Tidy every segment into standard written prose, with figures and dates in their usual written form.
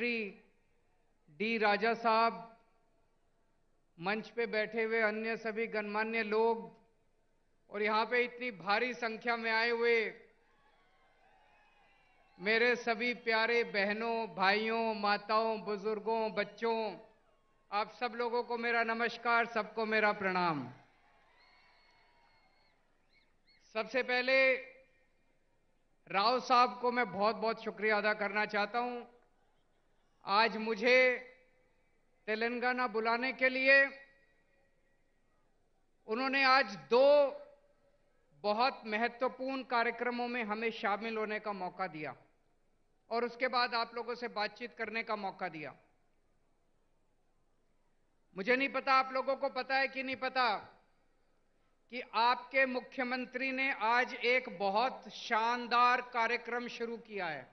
Secretary D राजा साहब, मंच पे बैठे हुए अन्य सभी गणमान्य लोग और यहां पे इतनी भारी संख्या में आए हुए मेरे सभी प्यारे बहनों, भाइयों, माताओं, बुजुर्गों, बच्चों, आप सब लोगों को मेरा नमस्कार, सबको मेरा प्रणाम। सबसे पहले राव साहब को मैं बहुत बहुत शुक्रिया अदा करना चाहता हूं। आज मुझे तेलंगाना बुलाने के लिए उन्होंने आज दो बहुत महत्वपूर्ण कार्यक्रमों में हमें शामिल होने का मौका दिया और उसके बाद आप लोगों से बातचीत करने का मौका दिया। मुझे नहीं पता आप लोगों को पता है कि नहीं पता कि आपके मुख्यमंत्री ने आज एक बहुत शानदार कार्यक्रम शुरू किया है।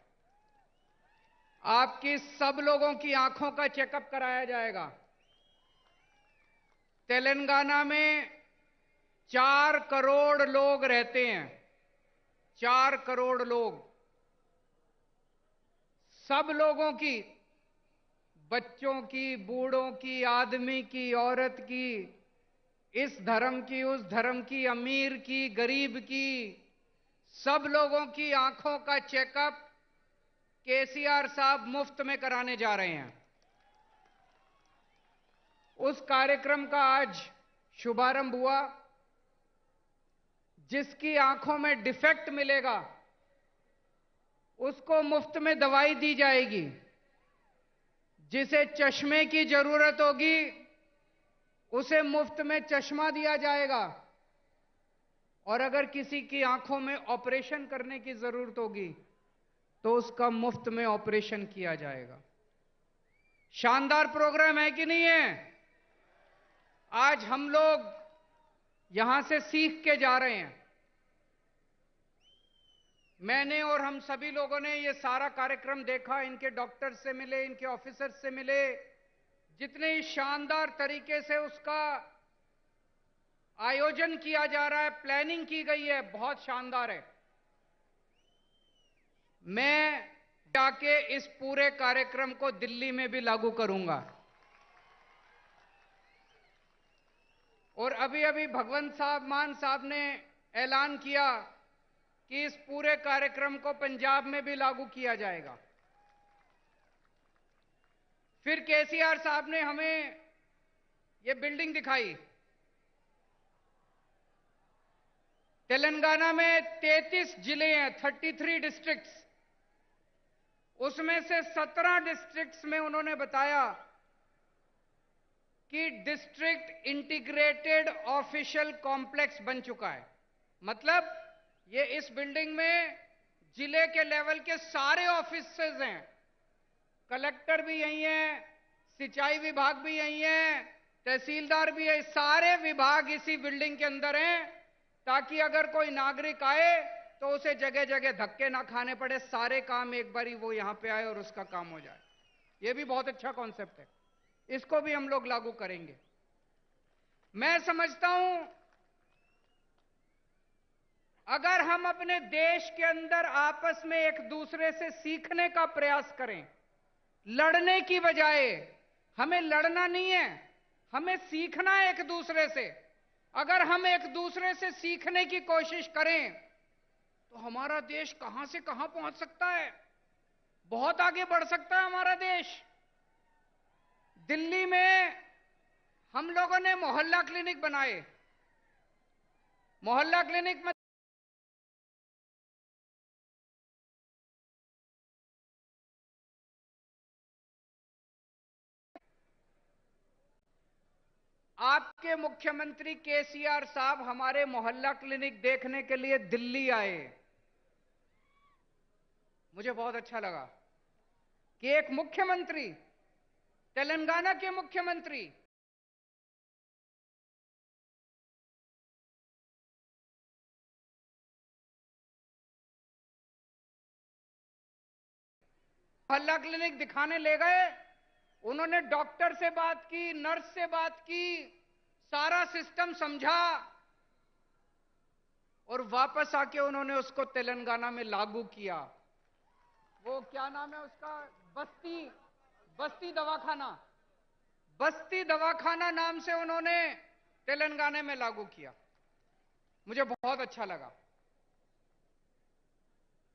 आपकी सब लोगों की आंखों का चेकअप कराया जाएगा। तेलंगाना में 4 करोड़ लोग रहते हैं, 4 करोड़ लोग। सब लोगों की, बच्चों की, बूढ़ों की, आदमी की, औरत की, इस धर्म की, उस धर्म की, अमीर की, गरीब की, सब लोगों की आंखों का चेकअप केसीआर साहब मुफ्त में कराने जा रहे हैं। उस कार्यक्रम का आज शुभारंभ हुआ। जिसकी आंखों में डिफेक्ट मिलेगा उसको मुफ्त में दवाई दी जाएगी। जिसे चश्मे की जरूरत होगी उसे मुफ्त में चश्मा दिया जाएगा और अगर किसी की आंखों में ऑपरेशन करने की जरूरत होगी तो उसका मुफ्त में ऑपरेशन किया जाएगा। शानदार प्रोग्राम है कि नहीं है? आज हम लोग यहां से सीख के जा रहे हैं। मैंने और हम सभी लोगों ने ये सारा कार्यक्रम देखा, इनके डॉक्टर से मिले, इनके ऑफिसर से मिले। जितने ही शानदार तरीके से उसका आयोजन किया जा रहा है, प्लानिंग की गई है, बहुत शानदार है। मैं जाके इस पूरे कार्यक्रम को दिल्ली में भी लागू करूंगा। और अभी अभी भगवंत साहब मान साहब ने ऐलान किया कि इस पूरे कार्यक्रम को पंजाब में भी लागू किया जाएगा। फिर केसीआर साहब ने हमें ये बिल्डिंग दिखाई। तेलंगाना में 33 जिले हैं, 33 डिस्ट्रिक्ट्स। उसमें से 17 डिस्ट्रिक्ट्स में उन्होंने बताया कि डिस्ट्रिक्ट इंटीग्रेटेड ऑफिशियल कॉम्प्लेक्स बन चुका है। मतलब ये इस बिल्डिंग में जिले के लेवल के सारे ऑफिसेज हैं। कलेक्टर भी यही है, सिंचाई विभाग भी यही है, तहसीलदार भी है। सारे विभाग इसी बिल्डिंग के अंदर हैं ताकि अगर कोई नागरिक आए तो उसे जगह जगह धक्के ना खाने पड़े। सारे काम एक बारी वो यहां पे आए और उसका काम हो जाए। ये भी बहुत अच्छा कॉन्सेप्ट है, इसको भी हम लोग लागू करेंगे। मैं समझता हूं अगर हम अपने देश के अंदर आपस में एक दूसरे से सीखने का प्रयास करें, लड़ने की बजाय, हमें लड़ना नहीं है, हमें सीखना है एक दूसरे से। अगर हम एक दूसरे से सीखने की कोशिश करें तो हमारा देश कहां से कहां पहुंच सकता है, बहुत आगे बढ़ सकता है हमारा देश। दिल्ली में हम लोगों ने मोहल्ला क्लिनिक बनाए। मोहल्ला क्लिनिक में आपके मुख्यमंत्री केसीआर साहब हमारे मोहल्ला क्लिनिक देखने के लिए दिल्ली आए। मुझे बहुत अच्छा लगा कि एक मुख्यमंत्री, तेलंगाना के मुख्यमंत्री मोहल्ला क्लिनिक दिखाने ले गए। उन्होंने डॉक्टर से बात की, नर्स से बात की, सारा सिस्टम समझा और वापस आके उन्होंने उसको तेलंगाना में लागू किया। वो क्या नाम है उसका, बस्ती बस्ती दवाखाना, बस्ती दवाखाना नाम से उन्होंने तेलंगाना में लागू किया। मुझे बहुत अच्छा लगा।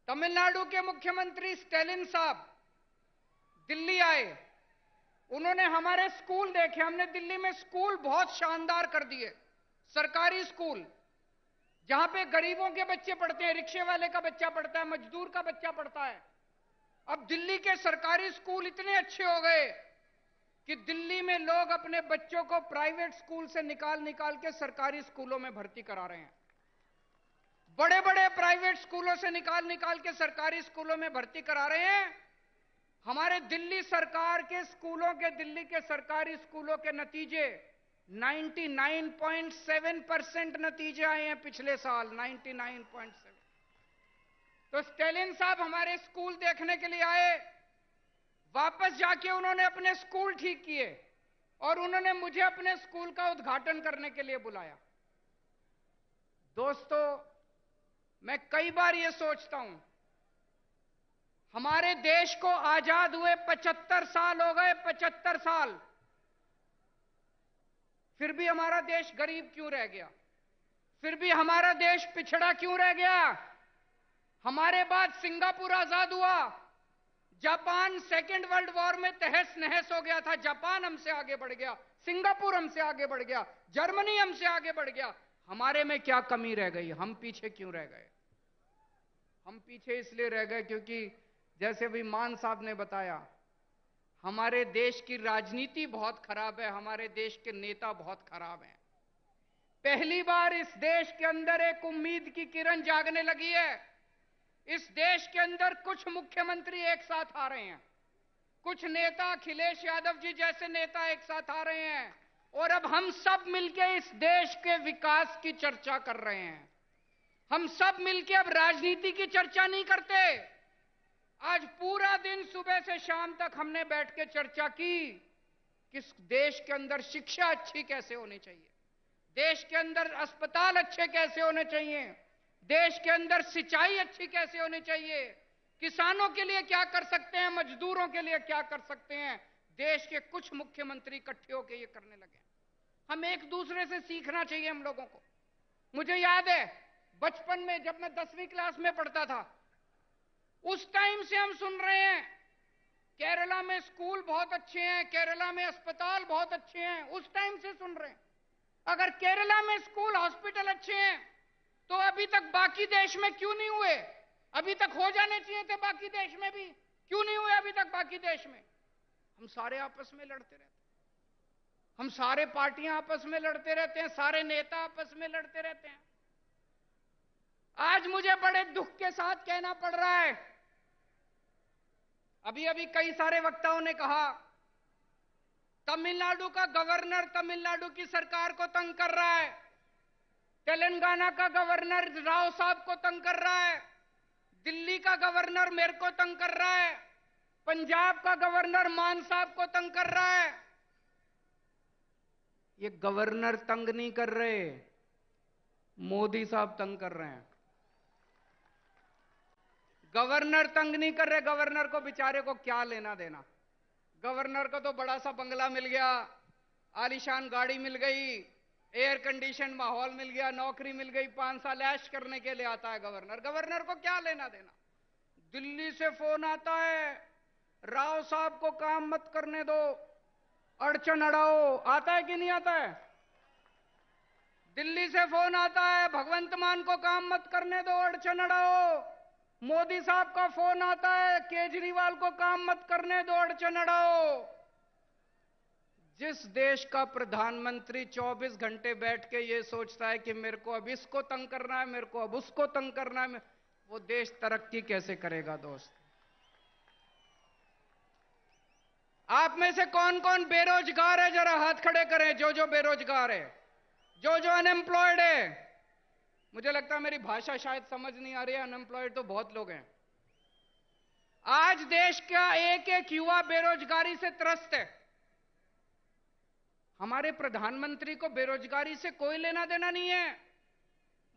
तमिलनाडु के मुख्यमंत्री स्टैलिन साहब दिल्ली आए, उन्होंने हमारे स्कूल देखे। हमने दिल्ली में स्कूल बहुत शानदार कर दिए, सरकारी स्कूल जहां पे गरीबों के बच्चे पढ़ते हैं, रिक्शे वाले का बच्चा पढ़ता है, मजदूर का बच्चा पढ़ता है। अब दिल्ली के सरकारी स्कूल इतने अच्छे हो गए कि दिल्ली में लोग अपने बच्चों को प्राइवेट स्कूल से निकाल निकाल के सरकारी स्कूलों में भर्ती करा रहे हैं। बड़े बड़े प्राइवेट स्कूलों से निकाल निकाल के सरकारी स्कूलों में भर्ती करा रहे हैं। हमारे दिल्ली सरकार के स्कूलों के, दिल्ली के सरकारी स्कूलों के नतीजे 99.7% नतीजे आए हैं पिछले साल, 99.7। तो स्टैलिन साहब हमारे स्कूल देखने के लिए आए, वापस जाके उन्होंने अपने स्कूल ठीक किए और उन्होंने मुझे अपने स्कूल का उद्घाटन करने के लिए बुलाया। दोस्तों, मैं कई बार यह सोचता हूं, हमारे देश को आजाद हुए 75 साल हो गए, 75 साल, फिर भी हमारा देश गरीब क्यों रह गया? फिर भी हमारा देश पिछड़ा क्यों रह गया? हमारे बाद सिंगापुर आजाद हुआ, जापान सेकेंड वर्ल्ड वॉर में तहस नहस हो गया था, जापान हमसे आगे बढ़ गया, सिंगापुर हमसे आगे बढ़ गया, जर्मनी हमसे आगे बढ़ गया। हमारे में क्या कमी रह गई? हम पीछे क्यों रह गए? हम पीछे इसलिए रह गए क्योंकि जैसे भी मान साहब ने बताया, हमारे देश की राजनीति बहुत खराब है, हमारे देश के नेता बहुत खराब हैं। पहली बार इस देश के अंदर एक उम्मीद की किरण जागने लगी है। इस देश के अंदर कुछ मुख्यमंत्री एक साथ आ रहे हैं, कुछ नेता, अखिलेश यादव जी जैसे नेता एक साथ आ रहे हैं और अब हम सब मिलकर इस देश के विकास की चर्चा कर रहे हैं। हम सब मिलकर अब राजनीति की चर्चा नहीं करते। आज पूरा दिन सुबह से शाम तक हमने बैठ के चर्चा की कि देश के अंदर शिक्षा अच्छी कैसे होनी चाहिए, देश के अंदर अस्पताल अच्छे कैसे होने चाहिए, देश के अंदर सिंचाई अच्छी कैसे होनी चाहिए, किसानों के लिए क्या कर सकते हैं, मजदूरों के लिए क्या कर सकते हैं। देश के कुछ मुख्यमंत्री इकट्ठे होकर ये करने लगे। हम एक दूसरे से सीखना चाहिए हम लोगों को। मुझे याद है बचपन में जब मैं 10वीं क्लास में पढ़ता था, उस टाइम से हम सुन रहे हैं केरला में स्कूल बहुत अच्छे हैं, केरला में अस्पताल बहुत अच्छे हैं, उस टाइम से सुन रहे हैं। अगर केरला में स्कूल, हॉस्पिटल अच्छे हैं तो अभी तक बाकी देश में क्यों नहीं हुए? अभी तक हो जाने चाहिए थे बाकी देश में भी, क्यों नहीं हुए अभी तक बाकी देश में? हम सारे आपस में लड़ते रहते हैं, हम सारे पार्टियां आपस में लड़ते रहते हैं, सारे नेता आपस में लड़ते रहते हैं। आज मुझे बड़े दुख के साथ कहना पड़ रहा है, अभी अभी कई सारे वक्ताओं ने कहा तमिलनाडु का गवर्नर तमिलनाडु की सरकार को तंग कर रहा है, तेलंगाना का गवर्नर राव साहब को तंग कर रहा है, दिल्ली का गवर्नर मेरे को तंग कर रहा है, पंजाब का गवर्नर मान साहब को तंग कर रहा है। ये गवर्नर तंग नहीं कर रहे, मोदी साहब तंग कर रहे हैं। गवर्नर तंग नहीं कर रहे, गवर्नर को बेचारे को क्या लेना देना। गवर्नर को तो बड़ा सा बंगला मिल गया, आलीशान गाड़ी मिल गई, एयर कंडीशन माहौल मिल गया, नौकरी मिल गई, 5 साल ऐश करने के लिए आता है गवर्नर। गवर्नर को क्या लेना देना? दिल्ली से फोन आता है, राव साहब को काम मत करने दो, अड़चन अड़ाओ। आता है कि नहीं आता है? दिल्ली से फोन आता है, भगवंत मान को काम मत करने दो, अड़चन अड़ाओ। मोदी साहब का फोन आता है, केजरीवाल को काम मत करने दो, अड़चन अड़ाओ। जिस देश का प्रधानमंत्री 24 घंटे बैठ के ये सोचता है कि मेरे को अब इसको तंग करना है, मेरे को अब उसको तंग करना है, वो देश तरक्की कैसे करेगा? दोस्त, आप में से कौन कौन बेरोजगार है? जरा हाथ खड़े करें, जो जो बेरोजगार है, जो जो अनएम्प्लॉयड है। मुझे लगता है मेरी भाषा शायद समझ नहीं आ रही है, अनएम्प्लॉयड तो बहुत लोग हैं। आज देश का एक एक युवा बेरोजगारी से त्रस्त है। हमारे प्रधानमंत्री को बेरोजगारी से कोई लेना देना नहीं है।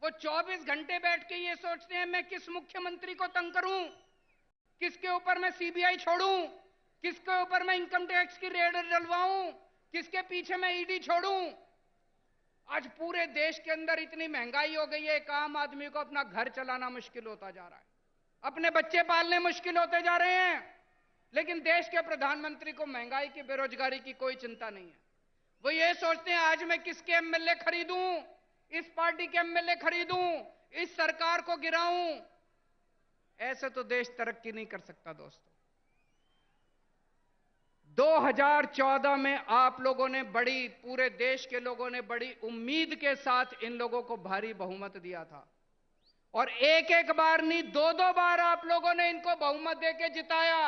वो 24 घंटे बैठ के ये सोचते हैं मैं किस मुख्यमंत्री को तंग करूं, किसके ऊपर मैं सीबीआई छोड़ूं, किसके ऊपर मैं इनकम टैक्स की रेड डलवाऊं, किसके पीछे मैं ईडी छोड़ूं। आज पूरे देश के अंदर इतनी महंगाई हो गई है, एक आम आदमी को अपना घर चलाना मुश्किल होता जा रहा है, अपने बच्चे पालने मुश्किल होते जा रहे हैं। लेकिन देश के प्रधानमंत्री को महंगाई की, बेरोजगारी की कोई चिंता नहीं है। वो ये सोचते हैं आज मैं किसके एमएलए खरीदूं, इस पार्टी के एमएलए खरीदूं, इस सरकार को गिराऊं। ऐसे तो देश तरक्की नहीं कर सकता दोस्तों। 2014 में आप लोगों ने पूरे देश के लोगों ने बड़ी उम्मीद के साथ इन लोगों को भारी बहुमत दिया था, और एक एक बार नहीं, दो दो बार आप लोगों ने इनको बहुमत देके जिताया।